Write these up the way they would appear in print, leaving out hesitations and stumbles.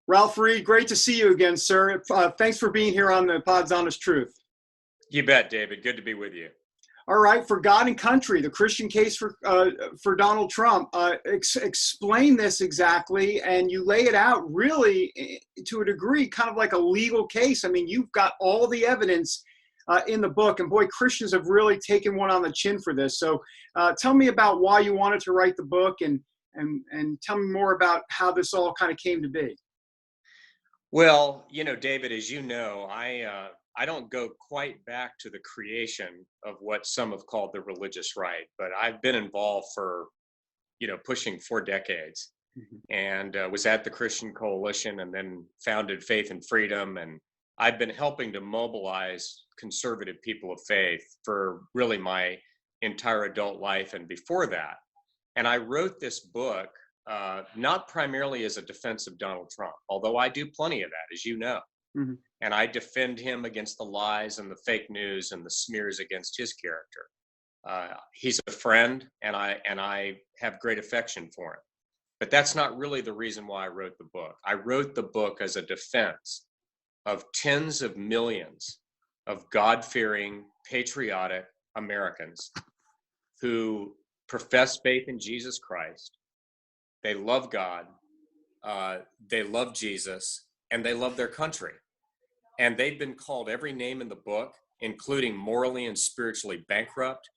Ralph Reed, great to see you again, sir. Thanks for being here on the Pod's Honest Truth. You bet, David. Good to be with you. All right, for God and Country, the Christian case for Donald Trump. Explain this exactly, and you lay it out really to a degree, kind of like a legal case. I mean, you've got all the evidence in the book, and boy, Christians have really taken one on the chin for this. So, tell me about why you wanted to write the book, and tell me more about how this all kind of came to be. Well, David, as you know, I don't go quite back to the creation of what some have called the religious right, but I've been involved for, pushing 4 decades, and was at the Christian Coalition and then founded Faith and Freedom. And I've been helping to mobilize conservative people of faith for really my entire adult life and before that. And I wrote this book not primarily as a defense of Donald Trump, although I do plenty of that, as you know. Mm-hmm. And I defend him against the lies and the fake news and the smears against his character. He's a friend, and I have great affection for him. But that's not really the reason why I wrote the book. I wrote the book as a defense of tens of millions of God-fearing, patriotic Americans who profess faith in Jesus Christ. They love God, they love Jesus, and they love their country. And they've been called every name in the book, including morally and spiritually bankrupt.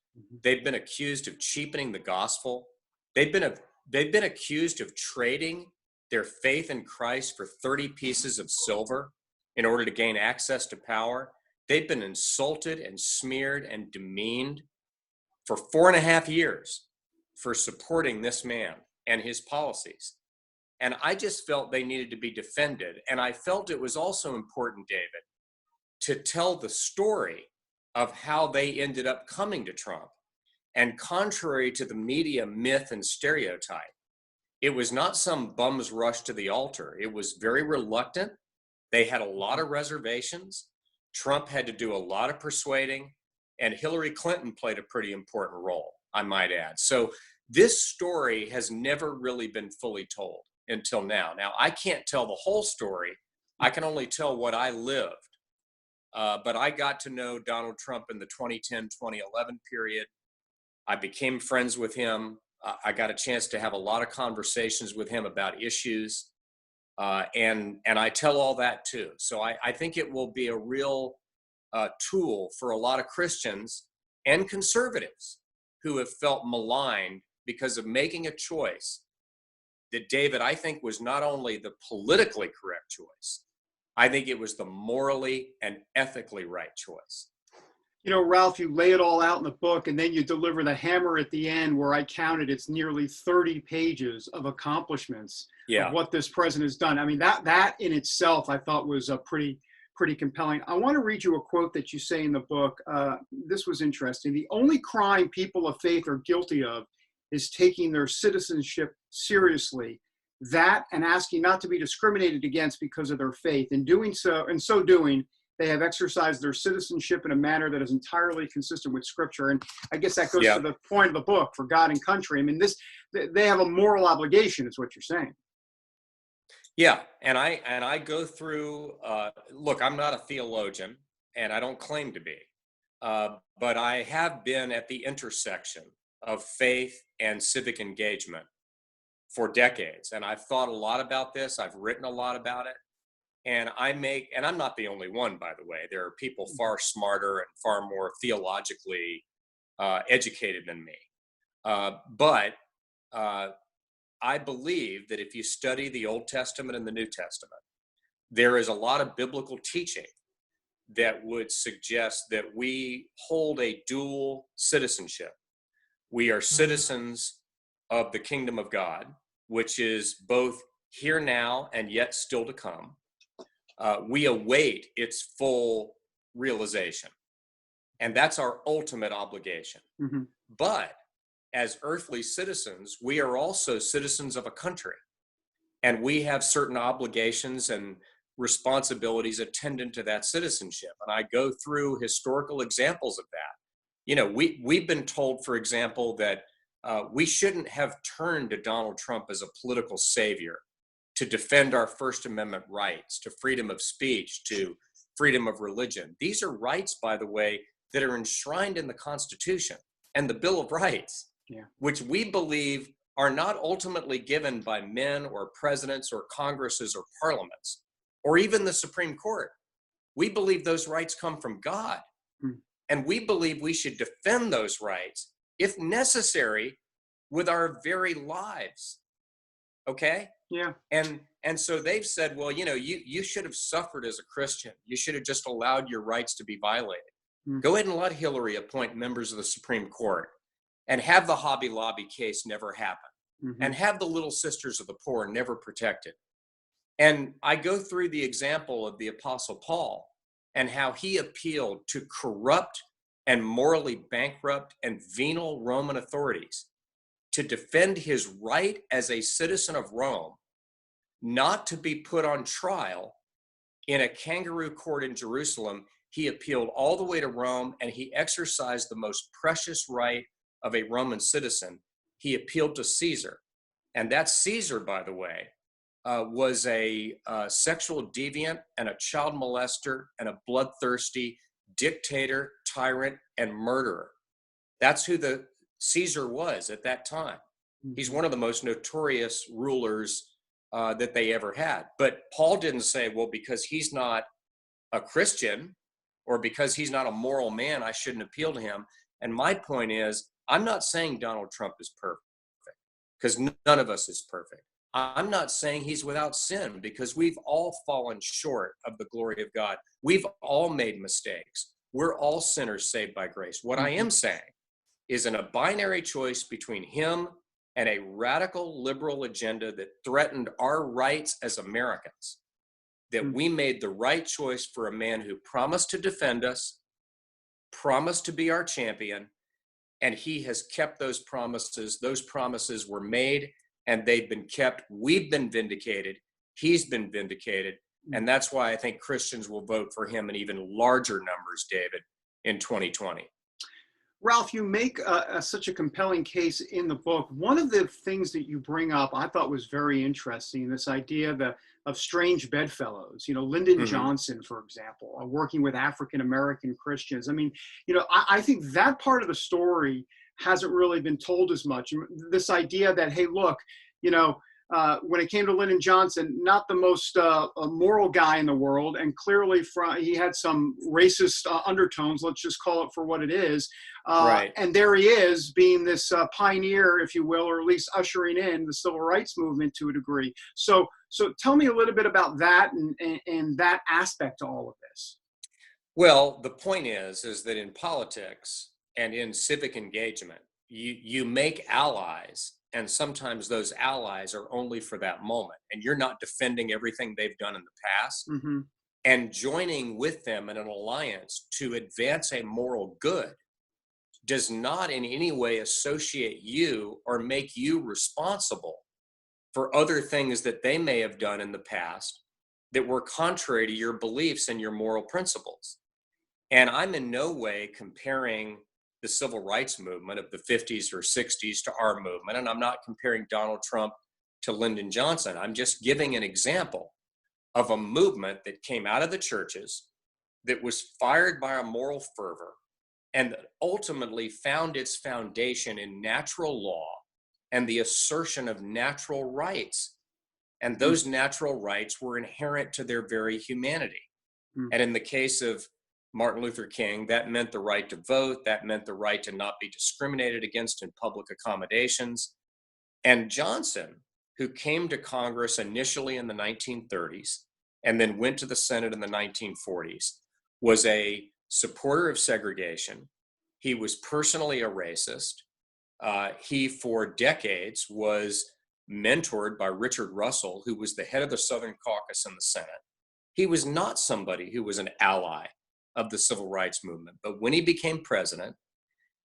They've been accused of cheapening the gospel. They've been accused of trading their faith in Christ for 30 pieces of silver in order to gain access to power. They've been insulted and smeared and demeaned for 4.5 years for supporting this man and his policies. And I just felt they needed to be defended. And I felt it was also important, David, to tell the story of how they ended up coming to Trump. And contrary to the media myth and stereotype, it was not some bum's rush to the altar. It was very reluctant. They had a lot of reservations. Trump had to do a lot of persuading, and Hillary Clinton played a pretty important role, I might add. So this story has never really been fully told until now. Now, I can't tell the whole story. I can only tell what I lived. But I got to know Donald Trump in the 2010-2011 period. I became friends with him. I got a chance to have a lot of conversations with him about issues. And I tell all that too. So I think it will be a real tool for a lot of Christians and conservatives who have felt maligned because of making a choice that, David, I think was not only the politically correct choice, I think it was the morally and ethically right choice. You know, Ralph, you lay it all out in the book, and then you deliver the hammer at the end where I counted it's nearly 30 pages of accomplishments of what this president has done. I mean, that in itself I thought was pretty compelling. I want to read you a quote that you say in the book. This was interesting. The only crime people of faith are guilty of is taking their citizenship seriously, that and asking not to be discriminated against because of their faith. In so doing, they have exercised their citizenship in a manner that is entirely consistent with Scripture. And I guess that goes to the point of the book, for God and country. I mean, they have a moral obligation, is what you're saying. Yeah, and I go through. Look, I'm not a theologian, and I don't claim to be, but I have been at the intersection of faith and civic engagement for decades, and I've thought a lot about this. I've written a lot about it. And I'm not the only one, by the way. There are people far smarter and far more theologically educated than me. But I believe that if you study the Old Testament and the New Testament, there is a lot of biblical teaching that would suggest that we hold a dual citizenship. We are citizens of the kingdom of God, which is both here now and yet still to come. We await its full realization. And that's our ultimate obligation. Mm-hmm. But as earthly citizens, we are also citizens of a country. And we have certain obligations and responsibilities attendant to that citizenship. And I go through historical examples of that. You know, we've been told, for example, that we shouldn't have turned to Donald Trump as a political savior to defend our First Amendment rights, to freedom of speech, to freedom of religion. These are rights, by the way, that are enshrined in the Constitution and the Bill of Rights, which we believe are not ultimately given by men or presidents or Congresses or parliaments, or even the Supreme Court. We believe those rights come from God. And we believe we should defend those rights, if necessary, with our very lives. Okay? Yeah. And so they've said, well, you should have suffered as a Christian. You should have just allowed your rights to be violated. Go ahead and let Hillary appoint members of the Supreme Court and have the Hobby Lobby case never happen, and have the Little Sisters of the Poor never protected. And I go through the example of the Apostle Paul and how he appealed to corrupt and morally bankrupt and venal Roman authorities to defend his right as a citizen of Rome not to be put on trial in a kangaroo court in Jerusalem. He appealed all the way to Rome, and he exercised the most precious right of a Roman citizen. He appealed to Caesar. And that Caesar, by the way, was a sexual deviant and a child molester and a bloodthirsty dictator, tyrant, and murderer. That's who the Caesar was at that time. He's one of the most notorious rulers that they ever had. But Paul didn't say, well, because he's not a Christian or because he's not a moral man, I shouldn't appeal to him. And my point is, I'm not saying Donald Trump is perfect, because none of us is perfect. I'm not saying he's without sin, because we've all fallen short of the glory of God. We've all made mistakes. We're all sinners saved by grace. What I am saying is, in a binary choice between him and a radical liberal agenda that threatened our rights as Americans, that we made the right choice for a man who promised to defend us, promised to be our champion, and he has kept those promises. Those promises were made and they've been kept. We've been vindicated. He's been vindicated. And that's why I think Christians will vote for him in even larger numbers, David, in 2020. Ralph, you make such a compelling case in the book. One of the things that you bring up I thought was very interesting, this idea of strange bedfellows. Lyndon Johnson, for example, working with African-American Christians. I mean, I think that part of the story hasn't really been told as much. This idea that, hey, look, when it came to Lyndon Johnson, not the most moral guy in the world, and clearly he had some racist undertones, let's just call it for what it is. Right. And there he is, being this pioneer, if you will, or at least ushering in the civil rights movement to a degree. So tell me a little bit about that and that aspect to all of this. Well, the point is that in politics and in civic engagement, you make allies, and sometimes those allies are only for that moment, and you're not defending everything they've done in the past. And joining with them in an alliance to advance a moral good does not in any way associate you or make you responsible for other things that they may have done in the past that were contrary to your beliefs and your moral principles. And I'm in no way comparing the civil rights movement of the 50s or 60s to our movement. And I'm not comparing Donald Trump to Lyndon Johnson. I'm just giving an example of a movement that came out of the churches, that was fired by a moral fervor, and that ultimately found its foundation in natural law and the assertion of natural rights. And those natural rights were inherent to their very humanity. And in the case of Martin Luther King, that meant the right to vote. That meant the right to not be discriminated against in public accommodations. And Johnson, who came to Congress initially in the 1930s and then went to the Senate in the 1940s, was a supporter of segregation. He was personally a racist. He, for decades, was mentored by Richard Russell, who was the head of the Southern Caucus in the Senate. He was not somebody who was an ally of the civil rights movement. But when he became president,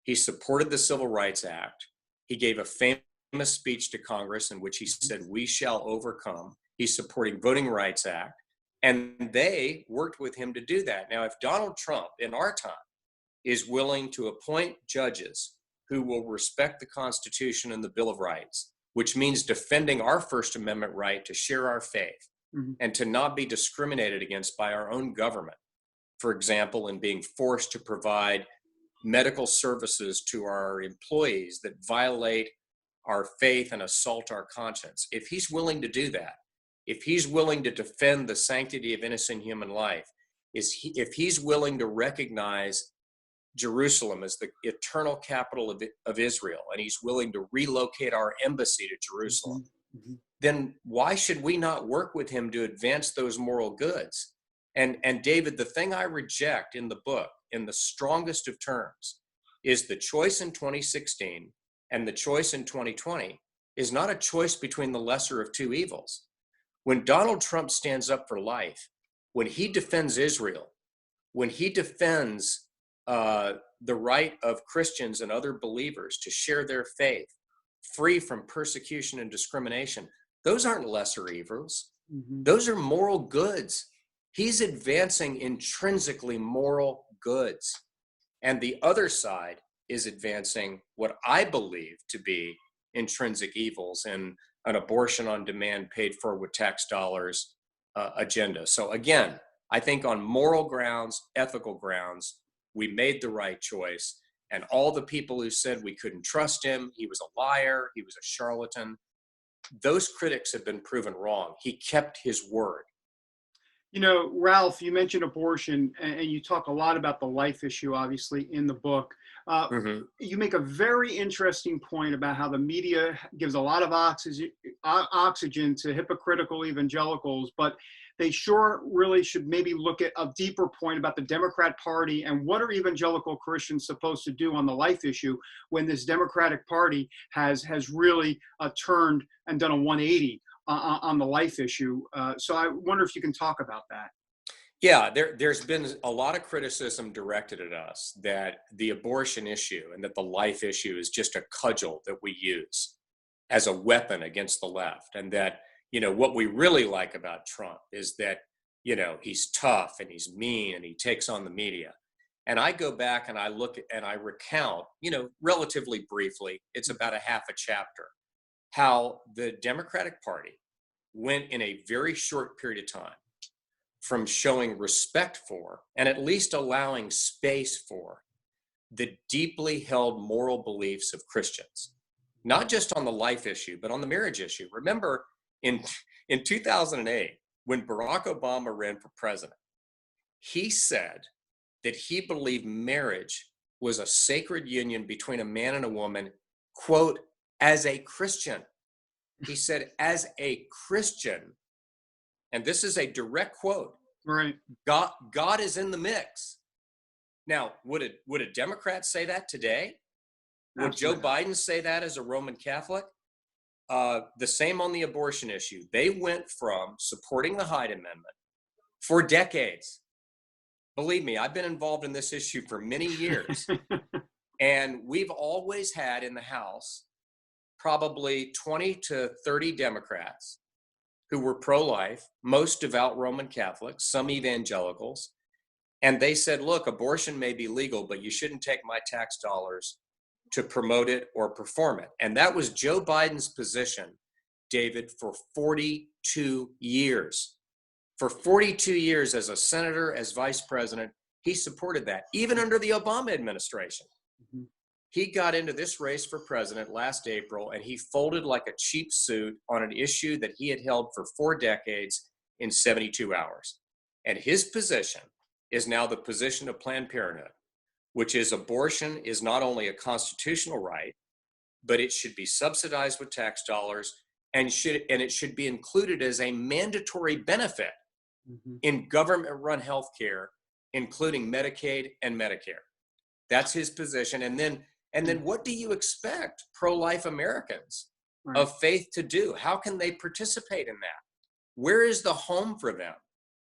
he supported the Civil Rights Act. He gave a famous speech to Congress in which he said, "We shall overcome." He's supporting Voting Rights Act. And they worked with him to do that. Now, if Donald Trump in our time is willing to appoint judges who will respect the Constitution and the Bill of Rights, which means defending our First Amendment right to share our faith and to not be discriminated against by our own government. For example, in being forced to provide medical services to our employees that violate our faith and assault our conscience. If he's willing to do that, if he's willing to defend the sanctity of innocent human life, if he's willing to recognize Jerusalem as the eternal capital of Israel, and he's willing to relocate our embassy to Jerusalem, then why should we not work with him to advance those moral goods? And David, the thing I reject in the book, in the strongest of terms, is the choice in 2016 and the choice in 2020 is not a choice between the lesser of two evils. When Donald Trump stands up for life, when he defends Israel, when he defends the right of Christians and other believers to share their faith free from persecution and discrimination, those aren't lesser evils. Those are moral goods. He's advancing intrinsically moral goods. And the other side is advancing what I believe to be intrinsic evils in an abortion on demand paid for with tax dollars agenda. So again, I think on moral grounds, ethical grounds, we made the right choice. And all the people who said we couldn't trust him, he was a liar, he was a charlatan, those critics have been proven wrong. He kept his word. You know, Ralph, you mentioned abortion, and you talk a lot about the life issue, obviously, in the book. You make a very interesting point about how the media gives a lot of oxygen to hypocritical evangelicals, but they sure really should maybe look at a deeper point about the Democrat Party and what are evangelical Christians supposed to do on the life issue when this Democratic Party has really turned and done a 180 on the life issue. So I wonder if you can talk about that. Yeah, there's been a lot of criticism directed at us that the abortion issue and that the life issue is just a cudgel that we use as a weapon against the left. And that, you know, what we really like about Trump is that, you know, he's tough and he's mean and he takes on the media. And I go back and I look at, and I recount, you know, relatively briefly, it's about a half a chapter, how the Democratic Party went in a very short period of time from showing respect for and at least allowing space for the deeply held moral beliefs of Christians, not just on the life issue, but on the marriage issue. Remember in 2008, when Barack Obama ran for president, he said that he believed marriage was a sacred union between a man and a woman, quote, as a Christian. He said, as a Christian, and this is a direct quote, right? God is in the mix. Now, would a Democrat say that today? Would Absolutely. Joe Biden say that as a Roman Catholic? The same on the abortion issue. They went from supporting the Hyde Amendment for decades. Believe me, I've been involved in this issue for many years. And we've always had in the House probably 20 to 30 Democrats who were pro-life, most devout Roman Catholics, some evangelicals. And they said, look, abortion may be legal, but you shouldn't take my tax dollars to promote it or perform it. And that was Joe Biden's position, David, for 42 years. For 42 years as a senator, as vice president, he supported that, even under the Obama administration. He got into this race for president last April, and he folded like a cheap suit on an issue that he had held for 4 decades in 72 hours. And his position is now the position of Planned Parenthood, which is abortion is not only a constitutional right, but it should be subsidized with tax dollars and it should be included as a mandatory benefit in government-run health care, including Medicaid and Medicare. That's his position. And then what do you expect pro-life Americans of faith to do? How can they participate in that? Where is the home for them?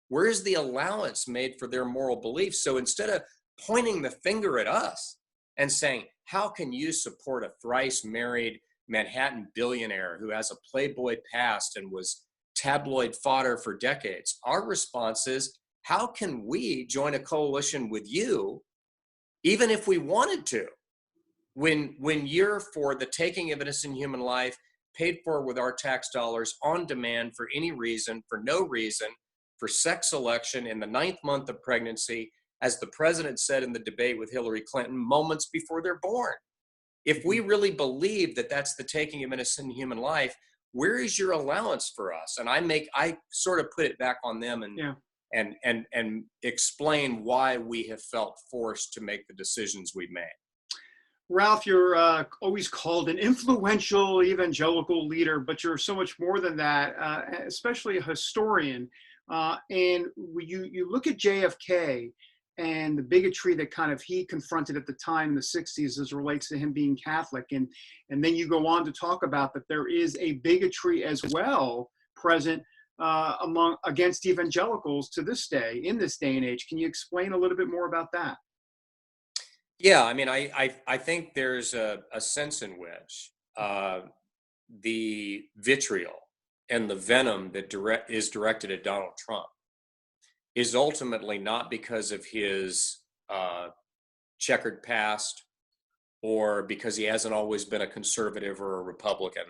Where is the allowance made for their moral beliefs? So instead of pointing the finger at us and saying, how can you support a thrice married Manhattan billionaire who has a Playboy past and was tabloid fodder for decades? Our response is, how can we join a coalition with you, even if we wanted to, when you're for the taking of innocent human life paid for with our tax dollars on demand for any reason, for no reason, for sex selection in the 9th month of pregnancy, as the president said in the debate with Hillary Clinton, moments before they're born. If we really believe that that's the taking of innocent human life, where is your allowance for us? And I sort of put it back on them and explain why we have felt forced to make the decisions we've made. Ralph, you're always called an influential evangelical leader, but you're so much more than that, especially a historian. And you look at JFK and the bigotry that kind of he confronted at the time in the 60s as relates to him being Catholic. And then you go on to talk about that there is a bigotry as well present against evangelicals to this day, in this day and age. Can you explain a little bit more about that? Yeah, I mean, I think there's a sense in which the vitriol and the venom that is directed at Donald Trump is ultimately not because of his checkered past or because he hasn't always been a conservative or a Republican.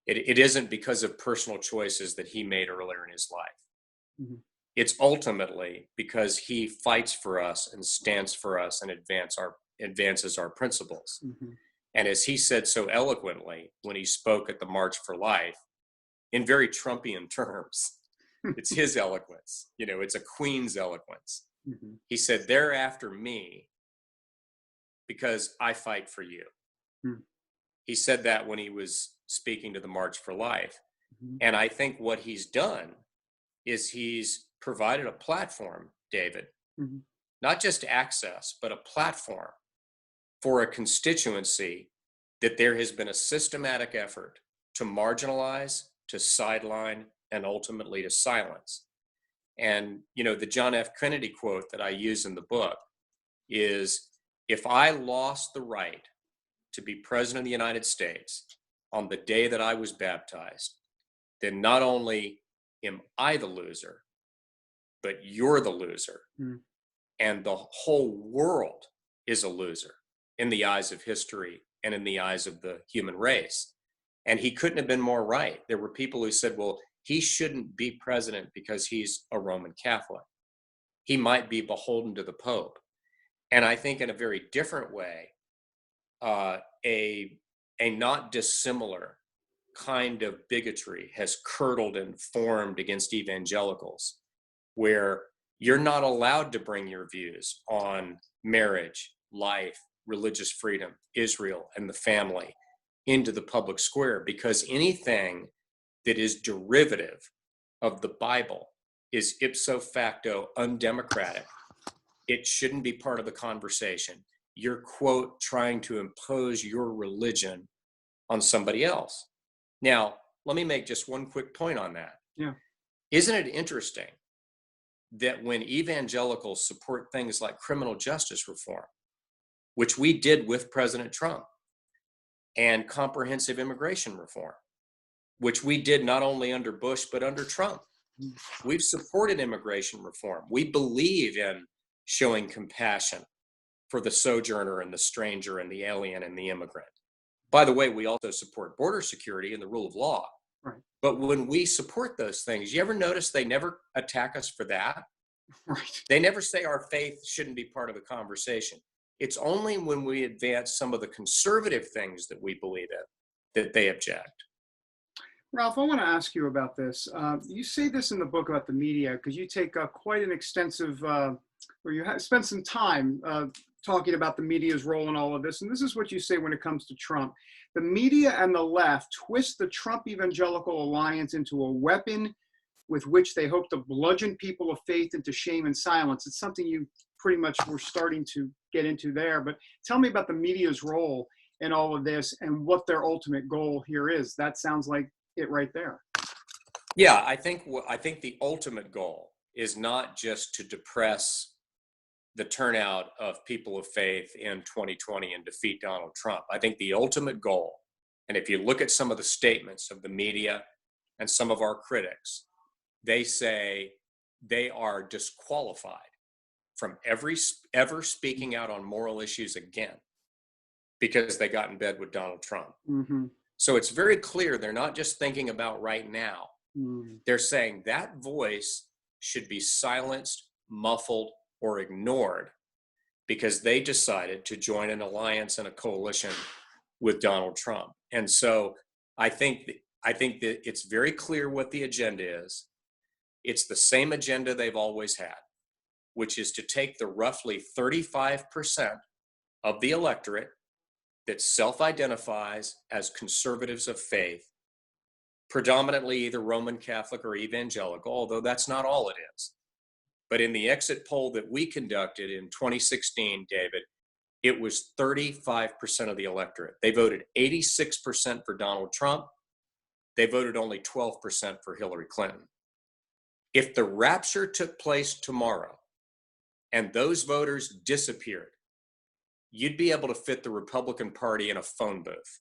It isn't because of personal choices that he made earlier in his life. Mm-hmm. It's ultimately because he fights for us and stands for us and advances our principles. Mm-hmm. And as he said so eloquently when he spoke at the March for Life, in very Trumpian terms, it's his eloquence. It's a queen's eloquence. Mm-hmm. He said, "They're after me because I fight for you." Mm-hmm. He said that when he was speaking to the March for Life. Mm-hmm. And I think what he's done is he's provided a platform, David, mm-hmm. not just access, but a platform for a constituency that there has been a systematic effort to marginalize, to sideline, and ultimately to silence. And, the John F. Kennedy quote that I use in the book is, "If I lost the right to be president of the United States on the day that I was baptized, then not only am I the loser, but you're the loser. Mm. And the whole world is a loser in the eyes of history and in the eyes of the human race." And he couldn't have been more right. There were people who said, well, he shouldn't be president because he's a Roman Catholic. He might be beholden to the Pope. And I think in a very different way, a not dissimilar kind of bigotry has curdled and formed against evangelicals, where you're not allowed to bring your views on marriage, life, religious freedom, Israel, and the family into the public square, because anything that is derivative of the Bible is ipso facto undemocratic. It shouldn't be part of the conversation. You're, quote, trying to impose your religion on somebody else. Now, let me make just one quick point on that. Yeah. Isn't it interesting that when evangelicals support things like criminal justice reform, which we did with President Trump, and comprehensive immigration reform, which we did not only under Bush, but under Trump. We've supported immigration reform. We believe in showing compassion for the sojourner and the stranger and the alien and the immigrant. By the way, we also support border security and the rule of law. Right. But when we support those things, you ever notice they never attack us for that? Right. They never say our faith shouldn't be part of the conversation. It's only when we advance some of the conservative things that we believe in that they object. Ralph, I want to ask you about this. You say this in the book about the media because you take quite an extensive, or you spend some time talking about the media's role in all of this. And this is what you say when it comes to Trump. The media and the left twist the Trump evangelical alliance into a weapon with which they hope to bludgeon people of faith into shame and silence. It's something you pretty much were starting to get into there. But tell me about the media's role in all of this and what their ultimate goal here is. That sounds like it right there. Yeah, I think the ultimate goal is not just to depress the turnout of people of faith in 2020 and defeat Donald Trump. I think the ultimate goal, and if you look at some of the statements of the media and some of our critics, they say they are disqualified from ever speaking out on moral issues again because they got in bed with Donald Trump. Mm-hmm. So it's very clear they're not just thinking about right now. They're saying that voice should be silenced, muffled, or ignored because they decided to join an alliance and a coalition with Donald Trump. And so I think that it's very clear what the agenda is. It's the same agenda they've always had, which is to take the roughly 35% of the electorate that self-identifies as conservatives of faith, predominantly either Roman Catholic or evangelical, although that's not all it is. But in the exit poll that we conducted in 2016, David, it was 35% of the electorate. They voted 86% for Donald Trump. They voted only 12% for Hillary Clinton. If the rapture took place tomorrow and those voters disappeared, you'd be able to fit the Republican Party in a phone booth.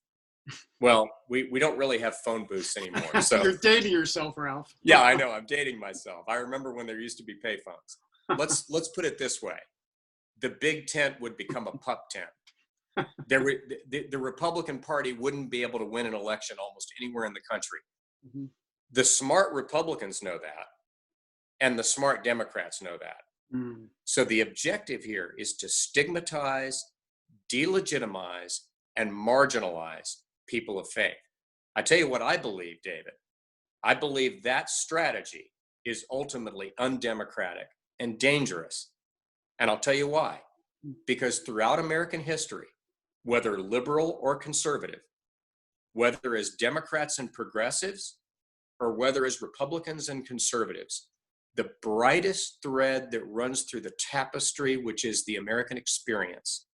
Well, we don't really have phone booths anymore. So you're dating yourself, Ralph. Yeah, I know. I'm dating myself. I remember when there used to be payphones. Let's put it this way. The big tent would become a pup tent. The Republican Party wouldn't be able to win an election almost anywhere in the country. Mm-hmm. The smart Republicans know that, and the smart Democrats know that. Mm. So the objective here is to stigmatize, delegitimize, and marginalize people of faith. I tell you what I believe, David. I believe that strategy is ultimately undemocratic and dangerous. And I'll tell you why. Because throughout American history, whether liberal or conservative, whether as Democrats and progressives, or whether as Republicans and conservatives, the brightest thread that runs through the tapestry, which is the American experience,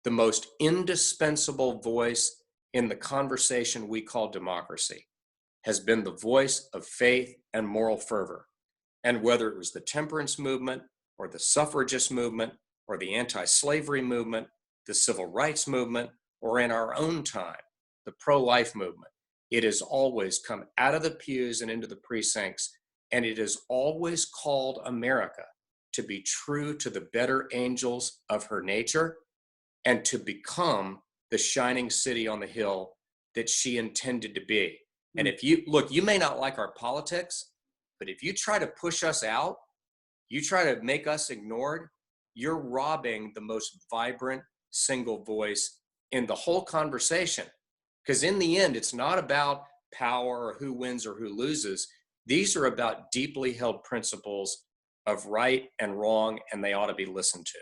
the most indispensable voice in the conversation we call democracy, has been the voice of faith and moral fervor. And whether it was the temperance movement or the suffragist movement or the anti-slavery movement, the civil rights movement, or in our own time, the pro-life movement, it has always come out of the pews and into the precincts, and it has always called America to be true to the better angels of her nature and to become the shining city on the hill that she intended to be. And if you look, you may not like our politics, but if you try to push us out, you try to make us ignored, you're robbing the most vibrant single voice in the whole conversation. Because in the end, it's not about power or who wins or who loses. These are about deeply held principles of right and wrong, and they ought to be listened to.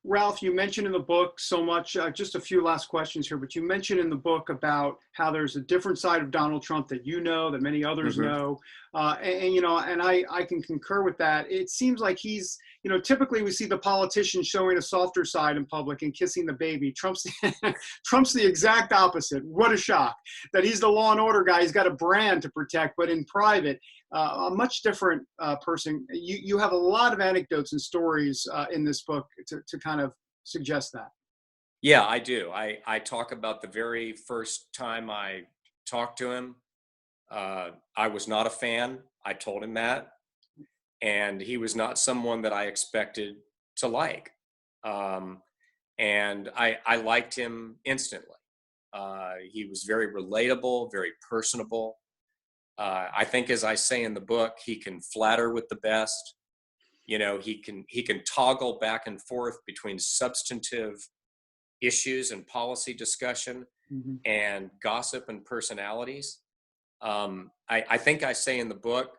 Ralph, you mentioned in the book so much, just a few last questions here, but you mentioned in the book about how there's a different side of Donald Trump that you know, that many others know. And I can concur with that. It seems like he's, typically we see the politician showing a softer side in public and kissing the baby. Trump's the exact opposite. What a shock that he's the law and order guy. He's got a brand to protect, but in private, a much different person. You have a lot of anecdotes and stories in this book to kind of suggest that. Yeah, I do. I talk about the very first time I talked to him. I was not a fan. I told him that. And he was not someone that I expected to like. And I liked him instantly. He was very relatable, very personable. I think, as I say in the book, he can flatter with the best. He can toggle back and forth between substantive issues and policy discussion and gossip and personalities. I think I say in the book,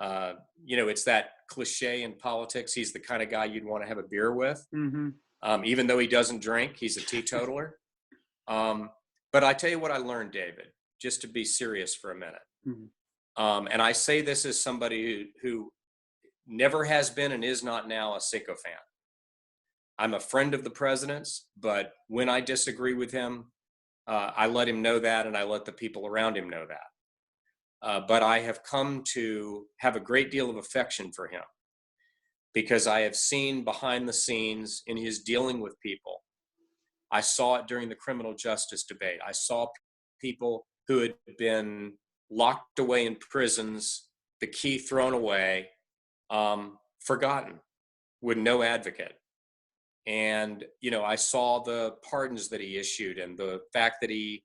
it's that cliche in politics. He's the kind of guy you'd want to have a beer with, even though he doesn't drink. He's a teetotaler. But I tell you what I learned, David, just to be serious for a minute. And I say this as somebody who never has been and is not now a Cinco fan. I'm a friend of the president's, but when I disagree with him, I let him know that, and I let the people around him know that. But I have come to have a great deal of affection for him because I have seen behind the scenes in his dealing with people. I saw it during the criminal justice debate. I saw people who had been locked away in prisons, the key thrown away, forgotten, with no advocate. And, I saw the pardons that he issued and the fact that he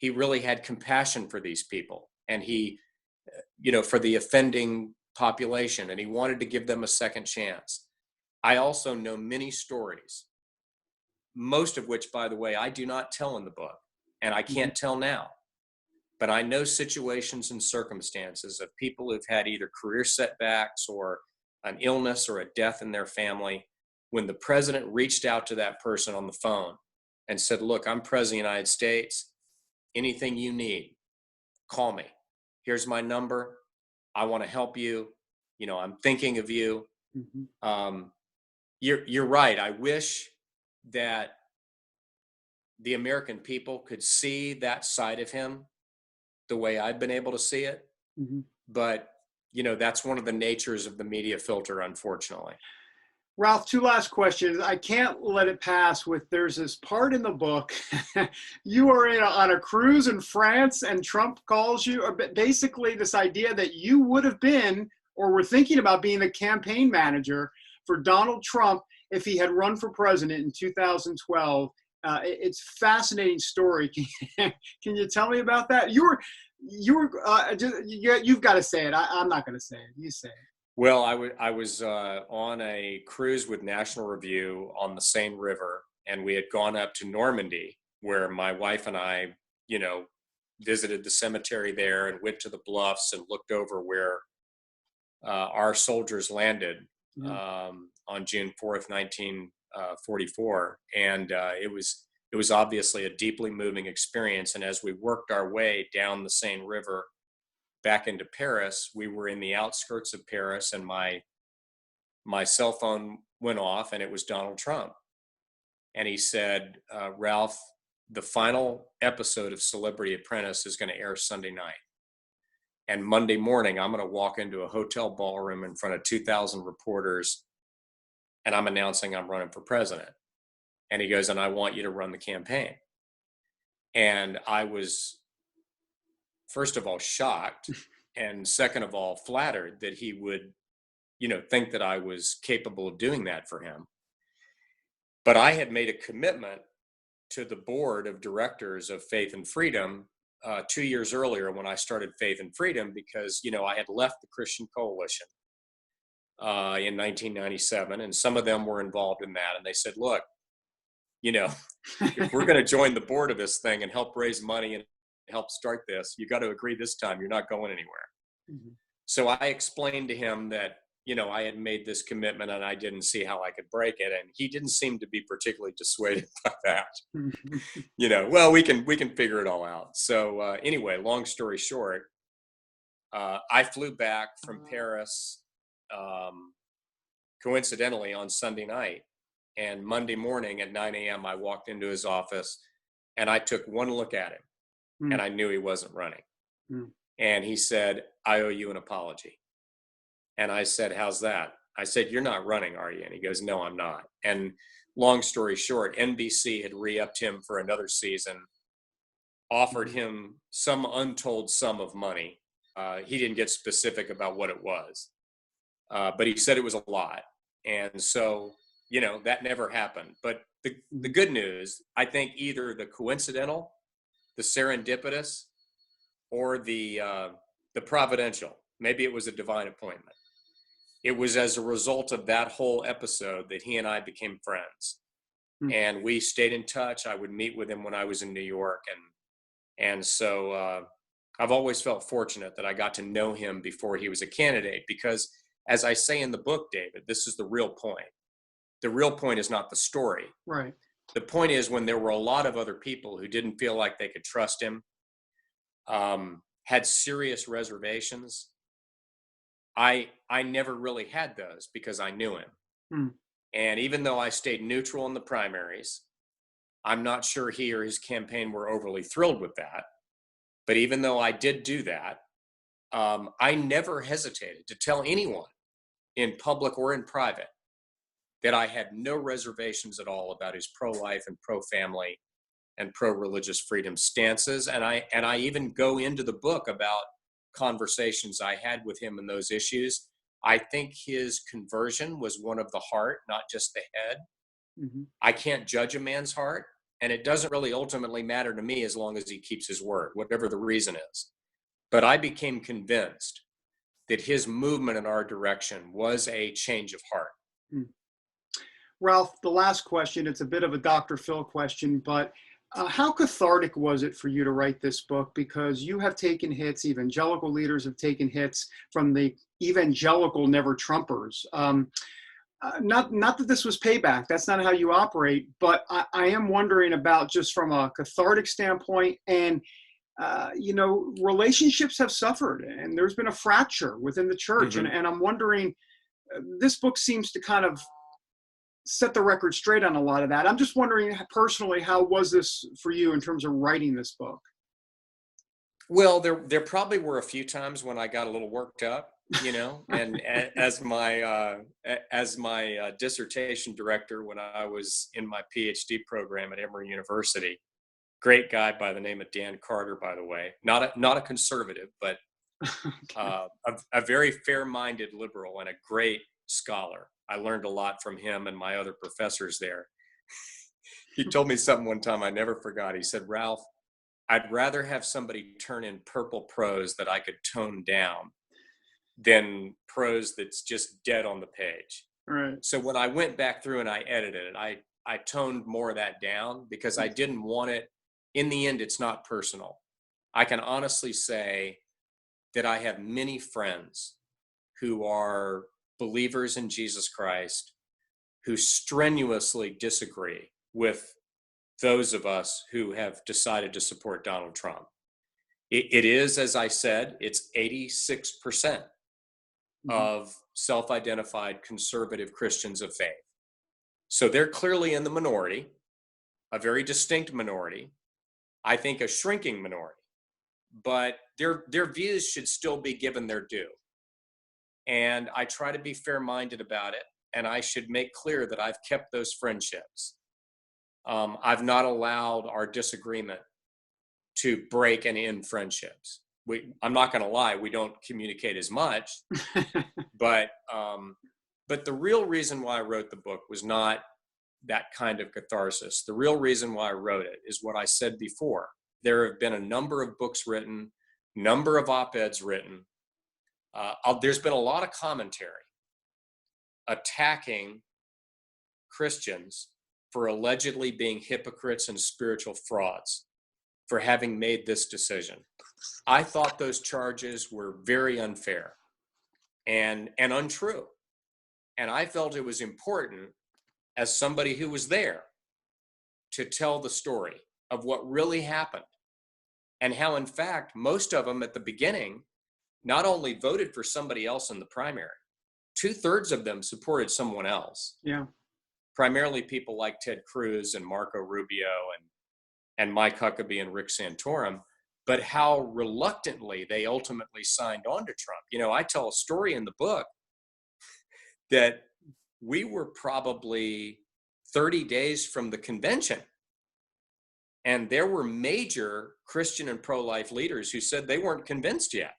he really had compassion for these people, and he, for the offending population, and he wanted to give them a second chance. I also know many stories, most of which, by the way, I do not tell in the book, and I can't tell now. But I know situations and circumstances of people who've had either career setbacks or an illness or a death in their family, when the president reached out to that person on the phone and said, look, I'm president of the United States. Anything you need, call me. Here's my number. I want to help you. I'm thinking of you. You're right. I wish that the American people could see that side of him the way I've been able to see it. But, that's one of the natures of the media filter, unfortunately. Ralph, two last questions. I can't let it pass with, there's this part in the book, you are on a cruise in France and Trump calls you, or basically this idea that you would have been, or were thinking about being the campaign manager for Donald Trump if he had run for president in 2012. It's a fascinating story. Can you tell me about that? You've got to say it. I'm not going to say it. You say it. Well, I was on a cruise with National Review on the Seine River, and we had gone up to Normandy, where my wife and I, visited the cemetery there and went to the bluffs and looked over where our soldiers landed on June 4th, 1944. And it was obviously a deeply moving experience. And as we worked our way down the Seine River back into Paris, we were in the outskirts of Paris, and my cell phone went off, and it was Donald Trump. And he said, Ralph, the final episode of Celebrity Apprentice is going to air Sunday night. And Monday morning, I'm going to walk into a hotel ballroom in front of 2,000 reporters, and I'm announcing I'm running for president. And he goes, and I want you to run the campaign. And I was, first of all, shocked, and second of all, flattered that he would, think that I was capable of doing that for him. But I had made a commitment to the board of directors of Faith and Freedom 2 years earlier when I started Faith and Freedom, because, I had left the Christian Coalition in 1997, and some of them were involved in that. And they said, look, if we're going to join the board of this thing and help raise money and help start this, you got to agree this time you're not going anywhere. So I explained to him that, I had made this commitment and I didn't see how I could break it. And he didn't seem to be particularly dissuaded by that. Well, we can figure it all out. So anyway, long story short, I flew back from Paris, coincidentally on Sunday night. And Monday morning at 9 a.m., I walked into his office and I took one look at him and I knew he wasn't running. And he said, I owe you an apology. And I said, how's that? I said, you're not running, are you? And he goes, no, I'm not. And long story short, NBC had re-upped him for another season, offered him some untold sum of money. He didn't get specific about what it was, but he said it was a lot. And so, that never happened. But the good news, I think either the coincidental, the serendipitous, or the providential, maybe it was a divine appointment. It was as a result of that whole episode that he and I became friends. And we stayed in touch. I would meet with him when I was in New York. And so I've always felt fortunate that I got to know him before he was a candidate, because as I say in the book, David, this is the real point. The real point is not the story. Right. The point is, when there were a lot of other people who didn't feel like they could trust him, had serious reservations, I never really had those because I knew him. And even though I stayed neutral in the primaries, I'm not sure he or his campaign were overly thrilled with that. But even though I did do that, I never hesitated to tell anyone in public or in private that I had no reservations at all about his pro-life and pro-family and pro-religious freedom stances. And I even go into the book about conversations I had with him in those issues. I think his conversion was one of the heart, not just the head. I can't judge a man's heart. And it doesn't really ultimately matter to me as long as he keeps his word, whatever the reason is. But I became convinced that his movement in our direction was a change of heart. Ralph, the last question, it's a bit of a Dr. Phil question, but how cathartic was it for you to write this book? Because you have taken hits, evangelical leaders have taken hits from the evangelical never Trumpers. Not that this was payback, that's not how you operate, but I am wondering about, just from a cathartic standpoint, and relationships have suffered and there's been a fracture within the church. Mm-hmm. And I'm wondering, this book seems to kind of set the record straight on a lot of that. I'm just wondering personally, how was this for you in terms of writing this book? Well, there probably were a few times when I got a little worked up, and as my dissertation director when I was in my PhD program at Emory University, great guy by the name of Dan Carter, by the way, not a conservative, but okay. A very fair-minded liberal and a great scholar. I learned a lot from him and my other professors there. He told me something one time I never forgot. He said, "Ralph, I'd rather have somebody turn in purple prose that I could tone down than prose that's just dead on the page." Right. So when I went back through and I edited it, I toned more of that down because I didn't want it. In the end, it's not personal. I can honestly say that I have many friends who are believers in Jesus Christ who strenuously disagree with those of us who have decided to support Donald Trump. It is, as I said, it's 86% of self-identified conservative Christians of faith. So they're clearly in the minority, a very distinct minority. I think a shrinking minority, but their views should still be given their due. And I try to be fair-minded about it, and I should make clear that I've kept those friendships. I've not allowed our disagreement to break and end friendships. I'm not going to lie, we don't communicate as much, but the real reason why I wrote the book was not that kind of catharsis. The real reason why I wrote it is what I said before. There have been a number of books written, number of op-eds written. There's been a lot of commentary attacking Christians for allegedly being hypocrites and spiritual frauds for having made this decision. I thought those charges were very unfair and untrue. And I felt it was important, as somebody who was there, to tell the story of what really happened and how, in fact, most of them at the beginning not only voted for somebody else in the primary, 2/3 of them supported someone else. Yeah. Primarily people like Ted Cruz and Marco Rubio and Mike Huckabee and Rick Santorum, but how reluctantly they ultimately signed on to Trump. I tell a story in the book that we were probably 30 days from the convention, and there were major Christian and pro-life leaders who said they weren't convinced yet.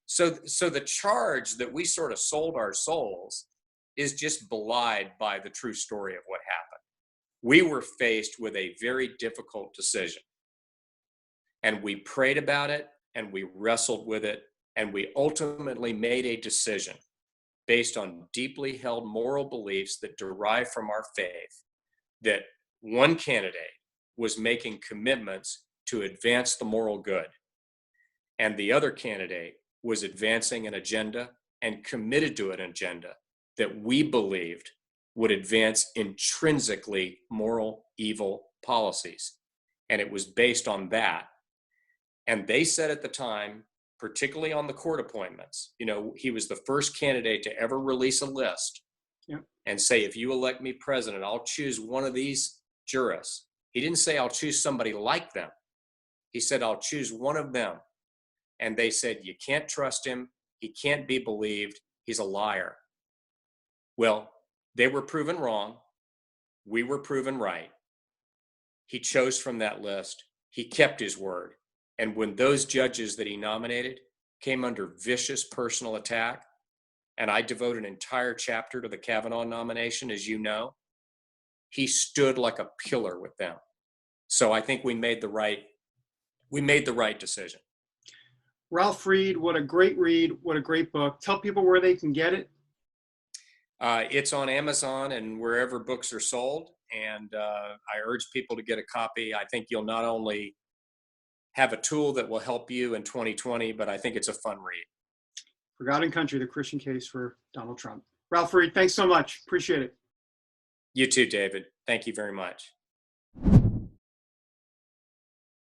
So the charge that we sort of sold our souls is just belied by the true story of what happened. We were faced with a very difficult decision, and we prayed about it, and we wrestled with it, and we ultimately made a decision based on deeply held moral beliefs that derive from our faith, that one candidate was making commitments to advance the moral good, and the other candidate was advancing an agenda and committed to an agenda that we believed would advance intrinsically moral evil policies. And it was based on that. And they said at the time, particularly on the court appointments, he was the first candidate to ever release a list and say, if you elect me president, I'll choose one of these jurists. He didn't say, I'll choose somebody like them. He said, I'll choose one of them. And they said, you can't trust him. He can't be believed. He's a liar. Well, they were proven wrong. We were proven right. He chose from that list. He kept his word. And when those judges that he nominated came under vicious personal attack, and I devote an entire chapter to the Kavanaugh nomination, as you know, he stood like a pillar with them. So I think we made the right decision. Ralph Reed, what a great read. What a great book. Tell people where they can get it. It's on Amazon and wherever books are sold. And I urge people to get a copy. I think you'll not only have a tool that will help you in 2020, but I think it's a fun read. Forgotten Country, the Christian Case for Donald Trump. Ralph Reed, thanks so much. Appreciate it. You too, David. Thank you very much.